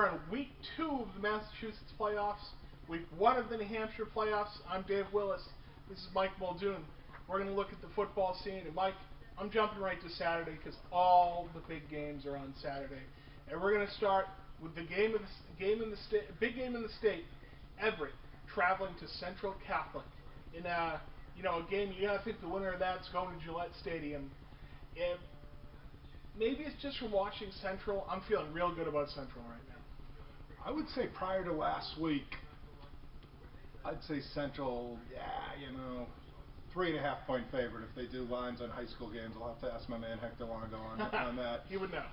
are on week 2 of the Massachusetts playoffs, week 1 of the New Hampshire playoffs. I'm Dave Willis. This is Mike Muldoon. We're going to look at the football scene. And Mike, I'm jumping right to Saturday because all the big games are on Saturday. And we're going to start with the big game in the state, Everett traveling to Central Catholic in a game you gotta think the winner of that's going to Gillette Stadium. And maybe it's just from watching Central. I'm feeling real good about Central right now. I would say prior to last week, I'd say Central, 3.5 point favorite. If they do lines on high school games, I'll have to ask my man Hector Longo on that. He would know.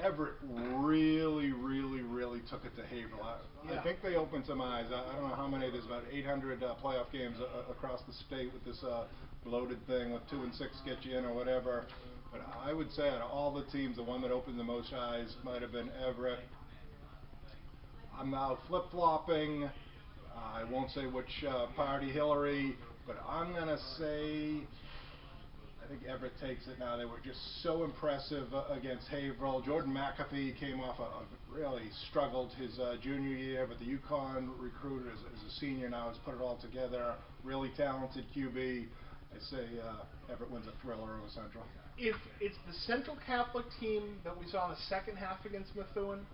Everett really took it to Haverhill. I think they opened some eyes. I don't know how many. There's about 800 playoff games across the state with this bloated thing with 2 and 6 get you in or whatever. But I would say out of all the teams, the one that opened the most eyes might have been Everett. I'm now flip-flopping. I won't say which party Hillary, but I'm going to say I think Everett takes it now. They were just so impressive against Haverhill. Jordan McAfee came off really struggled his junior year, but the UConn recruit as a senior now has put it all together. Really talented QB. I say Everett wins a thriller over Central. If it's the Central Catholic team that we saw in the second half against Methuen,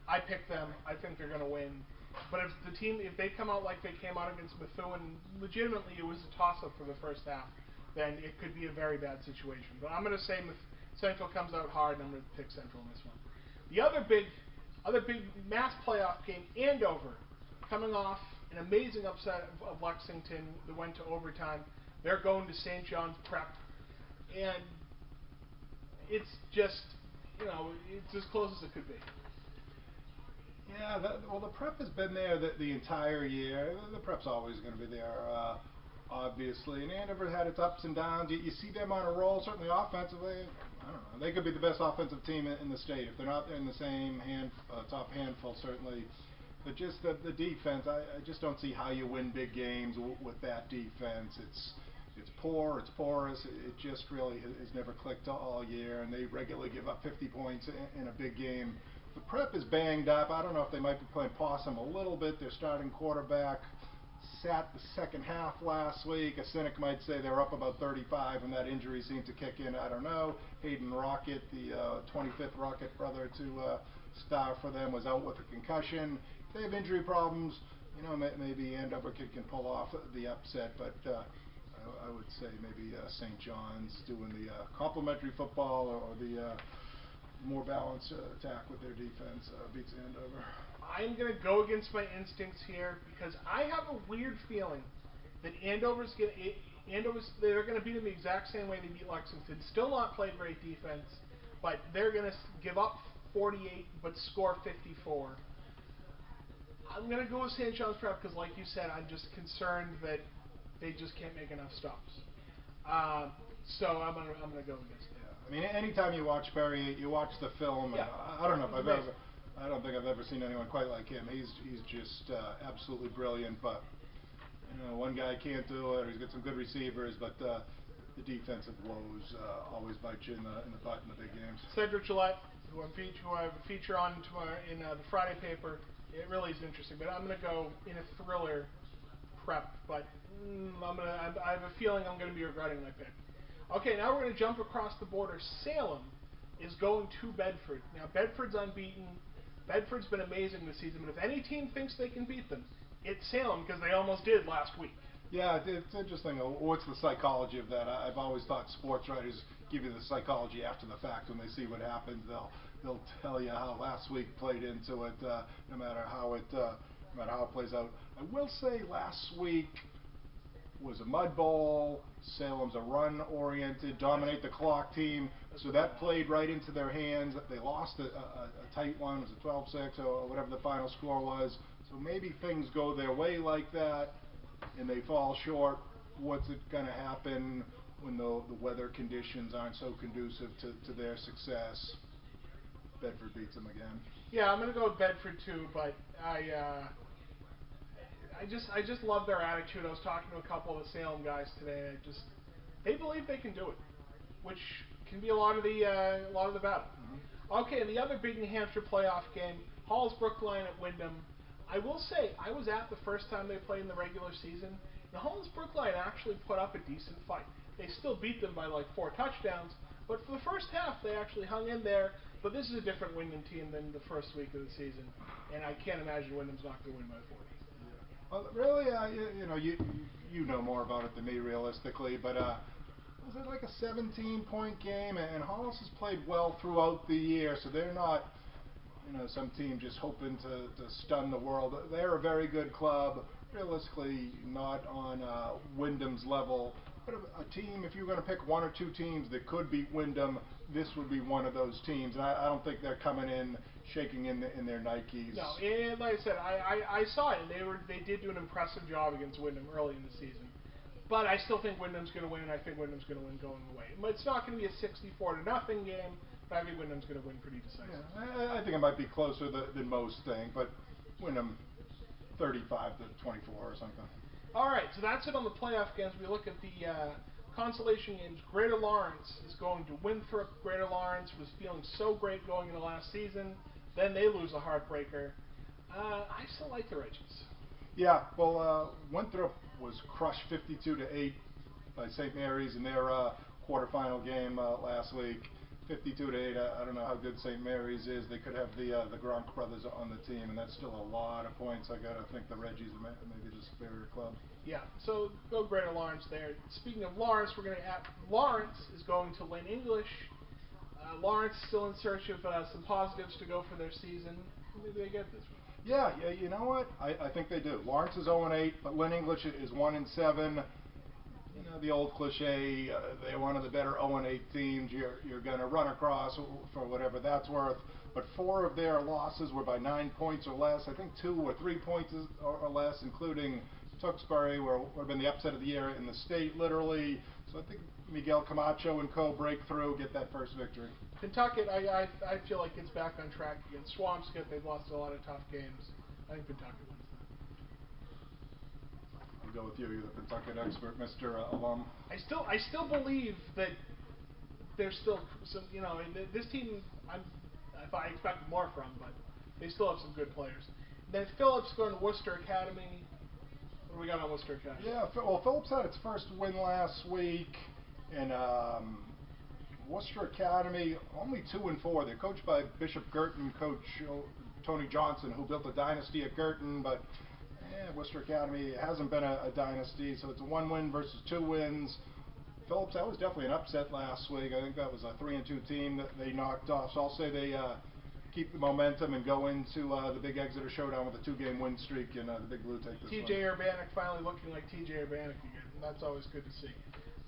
I pick them. I think they're going to win. But if they come out like they came out against Methuen, legitimately it was a toss-up for the first half, then it could be a very bad situation. But I'm going to say Central comes out hard, and I'm going to pick Central in this one. The other big mass playoff game, Andover, coming off an amazing upset of Lexington that went to overtime. They're going to St. John's Prep, and it's just, it's as close as it could be. Yeah, the Prep has been there the entire year. The Prep's always going to be there, obviously. And Andover had its ups and downs. You see them on a roll, certainly offensively. I don't know. They could be the best offensive team in the state. If they're not in the same top handful, certainly. But just the defense, I just don't see how you win big games with that defense. It's poor, it's porous. It just really has never clicked all year, and they regularly give up 50 points in a big game. The Prep is banged up. I don't know if they might be playing possum a little bit. Their starting quarterback sat the second half last week. A cynic might say they're up about 35 and that injury seemed to kick in. I don't know. Hayden Rocket, the 25th Rocket brother to star for them, was out with a concussion. If they have injury problems, maybe Andover can pull off the upset, but I would say maybe St. John's doing the complementary football or the more balanced attack with their defense beats Andover. I'm going to go against my instincts here because I have a weird feeling that they're going to beat them the exact same way they beat Lexington. Still not play great defense, but they're going to give up 48 but score 54. I'm going to go with St. John's Prep because, like you said, I'm just concerned that they just can't make enough stops. So I'm going to go against it. I mean, anytime you watch Perry, you watch the film. Yeah. I don't know if I don't think I've ever seen anyone quite like him. He's just absolutely brilliant. But one guy can't do it. He's got some good receivers, but the defensive woes always bite you in the butt in the big games. Cedric Gillette, who I have a feature on tomorrow in the Friday paper. It really is interesting, but I'm going to go in a thriller Prep. But I have a feeling I'm going to be regretting my pick. Okay, now we're going to jump across the border. Salem is going to Bedford. Now, Bedford's unbeaten. Bedford's been amazing this season, but if any team thinks they can beat them, it's Salem because they almost did last week. Yeah, it's interesting. What's the psychology of that? I've always thought sports writers give you the psychology after the fact. When they see what happens, they'll tell you how last week played into it, no matter how it plays out. I will say last week was a mud bowl. Salem's a run-oriented, dominate the clock team, so that played right into their hands. They lost a tight one. It was a 12-6 or whatever the final score was. So maybe things go their way like that, and they fall short. What's it going to happen when the weather conditions aren't so conducive to their success? Bedford beats them again. Yeah, I'm going to go with Bedford too, but I just love their attitude. I was talking to a couple of the Salem guys today. They believe they can do it, which can be a lot of the battle. Okay, and the other big New Hampshire playoff game, Hall's Brookline at Wyndham. I will say, I was at the first time they played in the regular season, and Hall's Brookline actually put up a decent fight. They still beat them by like 4 touchdowns, but for the first half they actually hung in there. But this is a different Wyndham team than the first week of the season, and I can't imagine Wyndham's not going to win by 40. Well, really, you know more about it than me, realistically, but was it like a 17-point game? And Hollis has played well throughout the year, so they're not, some team just hoping to stun the world. They're a very good club, realistically not on Wyndham's level, but a team, if you're going to pick 1 or 2 teams that could beat Wyndham, this would be one of those teams. And I don't think they're coming in shaking in their Nikes. No, and like I said, I saw it, and they did do an impressive job against Wyndham early in the season. But I still think Wyndham's going to win, and I think Wyndham's going to win going away. It's not going to be a 64-0 game, but I think Wyndham's going to win pretty decisively. Yeah, I think it might be closer than most think, but Wyndham 35-24 or something. All right, so that's it on the playoff games. We look at the consolation games. Greater Lawrence is going to Winthrop. Greater Lawrence was feeling so great going into last season. Then they lose a heartbreaker. I still like the Reggies. Yeah, well, Winthrop was crushed 52-8 by St. Mary's in their quarterfinal game last week. 52-8. I don't know how good St. Mary's is. They could have the Gronk brothers on the team, and that's still a lot of points. I gotta think the Reggies are maybe the superior club. Yeah, so go Greater Lawrence there. Speaking of Lawrence, Lawrence is going to Lynn English. Lawrence still in search of some positives to go for their season. Maybe they get this one. Yeah, you know what? I think they do. Lawrence is 0-8, but Lynn English is 1-7. The old cliche, they're one of the better 0-8 teams you're going to run across for whatever that's worth. But 4 of their losses were by 9 points or less. I think 2 or 3 points or less, including Tewksbury, where would have been the upset of the year in the state, literally. So I think Miguel Camacho and co break through, get that first victory. Pentucket, I feel like it's back on track against Swampscott. They've lost a lot of tough games. I think Pentucket wins that. I'll go with you. You're the Pentucket expert, Mr. Alum. I still believe that there's still some, this team I expect more from, but they still have some good players. Then Phillips going to Worcester Academy. What do we got on Worcester Academy? Yeah, well, Phillips had its first win last week, and Worcester Academy only 2-4. They're coached by Bishop Girton, coach Tony Johnson, who built a dynasty at Girton, but Worcester Academy hasn't been a dynasty, so it's a 1 win versus 2 wins. Phillips, that was definitely an upset last week. I think that was a 3-2 team that they knocked off. So I'll say they keep the momentum and go into the big Exeter Showdown with a 2-game win streak, and the Big Blue take this TJ Urbanic finally looking like TJ Urbanic again, and that's always good to see.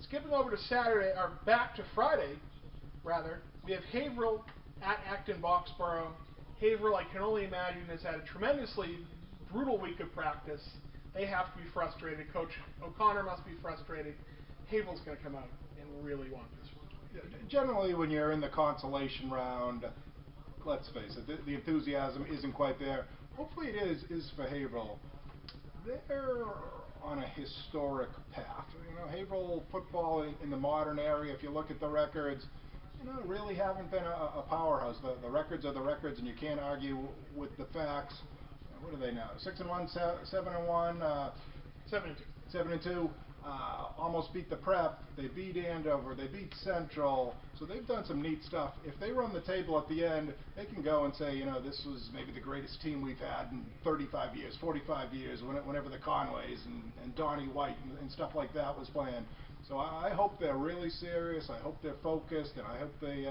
Skipping over to Saturday, or back to Friday, rather, we have Haverhill at Acton Boxborough. Haverhill, I can only imagine, has had a tremendously brutal week of practice. They have to be frustrated. Coach O'Connor must be frustrated. Haverhill's going to come out and really want this one. Yeah, generally, when you're in the consolation round, let's face it, the enthusiasm isn't quite there. Hopefully it is for Haverhill. They're on a historic path. Haverhill football in the modern area, if you look at the records, really haven't been a powerhouse. The records are the records, and you can't argue with the facts. What are they now? 6-1, 7-1, 7-2. 7-2. Almost beat the Prep. They beat Andover. They beat Central. So they've done some neat stuff. If they run the table at the end, they can go and say, this was maybe the greatest team we've had in 35 years, 45 years, whenever the Conways and Donnie White and stuff like that was playing. So I hope they're really serious. I hope they're focused, and I hope they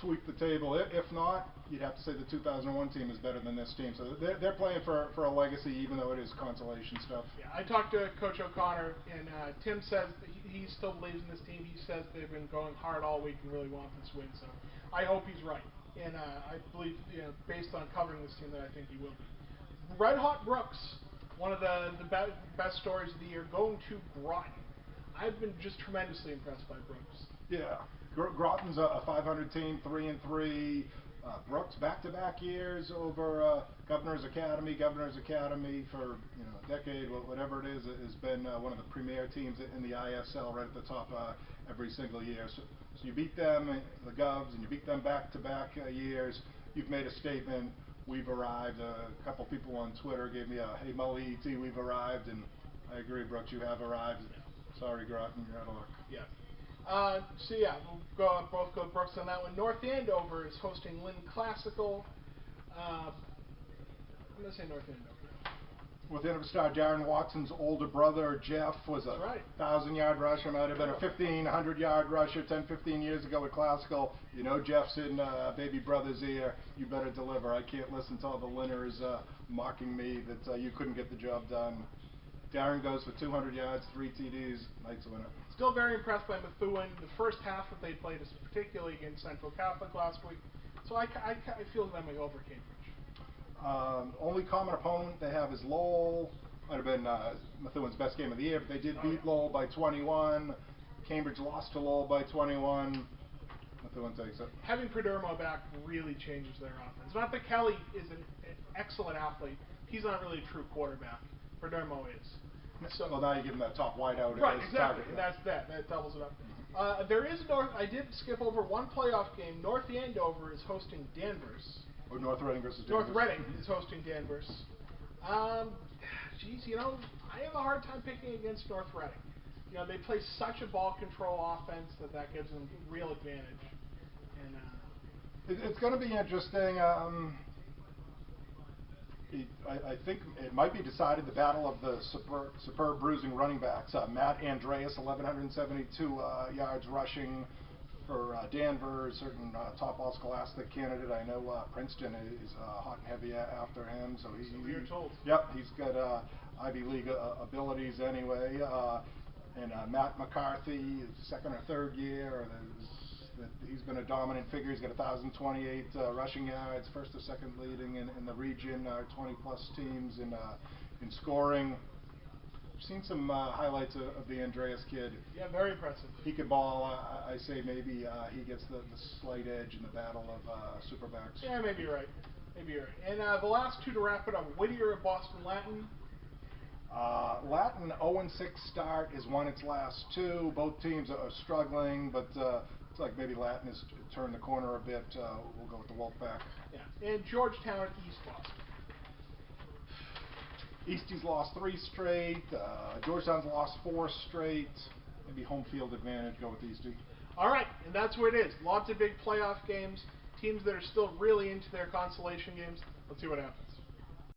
sweep the table. If not, you'd have to say the 2001 team is better than this team. So they're playing for a legacy, even though it is consolation stuff. Yeah, I talked to Coach O'Connor, and Tim says that he still believes in this team. He says they've been going hard all week and really want this win. So I hope he's right. And I believe, based on covering this team, that I think he will be. Red Hot Brooks, one of the best stories of the year, going to Groton. I've been just tremendously impressed by Brooks. Yeah. Groton's a 500 team, 3-3. Brooks, back-to-back years over Governor's Academy. Governor's Academy for a decade, whatever it is, has been one of the premier teams in the ISL, right at the top every single year. So you beat them, the Govs, and you beat them back-to-back years. You've made a statement. We've arrived. A couple people on Twitter gave me a "Hey Mully ET, we've arrived," and I agree, Brooks. You have arrived. Sorry, Groton, you're out of luck. Yeah. So yeah, we'll both go Brooks on that one. North Andover is hosting Lynn Classical. I'm gonna say North Andover. With Andover star Darren Watson's older brother Jeff was a 1,000-yard rusher. Might have been a 1,500-yard rusher 10, 15 years ago at Classical. You know Jeff's in baby brother's ear. You better deliver. I can't listen to all the Linners mocking me that you couldn't get the job done. Darren goes for 200 yards, 3 TDs. Knights win it. Still very impressed by Methuen. The first half that they played is particularly against Central Catholic last week. So I feel them over Cambridge. Only common opponent they have is Lowell. Might have been Methuen's best game of the year, but they did beat Lowell by 21. Cambridge lost to Lowell by 21. Methuen takes it. Having Perdermo back really changes their offense. Not that Kelly is an excellent athlete. He's not really a true quarterback. Perdermo is. So, well, now you give him that top wideout. Right, exactly. And that's that. That doubles it up. There is I did skip over one playoff game. North Andover is hosting Danvers. Or North Reading versus Danvers. North Reading is hosting Danvers. Geez, I have a hard time picking against North Reading. They play such a ball control offense that gives them real advantage. And it's going to be interesting. I think it might be decided the battle of the superb bruising running backs. Matt Andreas, 1,172 yards rushing for Danvers, certain top all-scholastic candidate. I know Princeton is hot and heavy after him. So we're told. Yep, he's got Ivy League abilities anyway. And Matt McCarthy, second or third year. He's been a dominant figure. He's got 1,028 rushing yards, first or second leading in the region. 20-plus teams in scoring. I've seen some highlights of the Andreas kid. Yeah, very impressive. He could ball. I say maybe he gets the slight edge in the battle of superbacks. Yeah, maybe you're right. Maybe you're right. And the last two to wrap it up: Whittier at Boston Latin. Latin 0-6 start has won its last 2. Both teams are struggling, but it's like maybe Latin has turned the corner a bit. We'll go with the Wolfpack. Yeah. And Georgetown at East Boston. Eastie's lost 3 straight. Georgetown's lost 4 straight. Maybe home field advantage. Go with Eastie. All right, and that's where it is. Lots of big playoff games. Teams that are still really into their consolation games. Let's see what happens.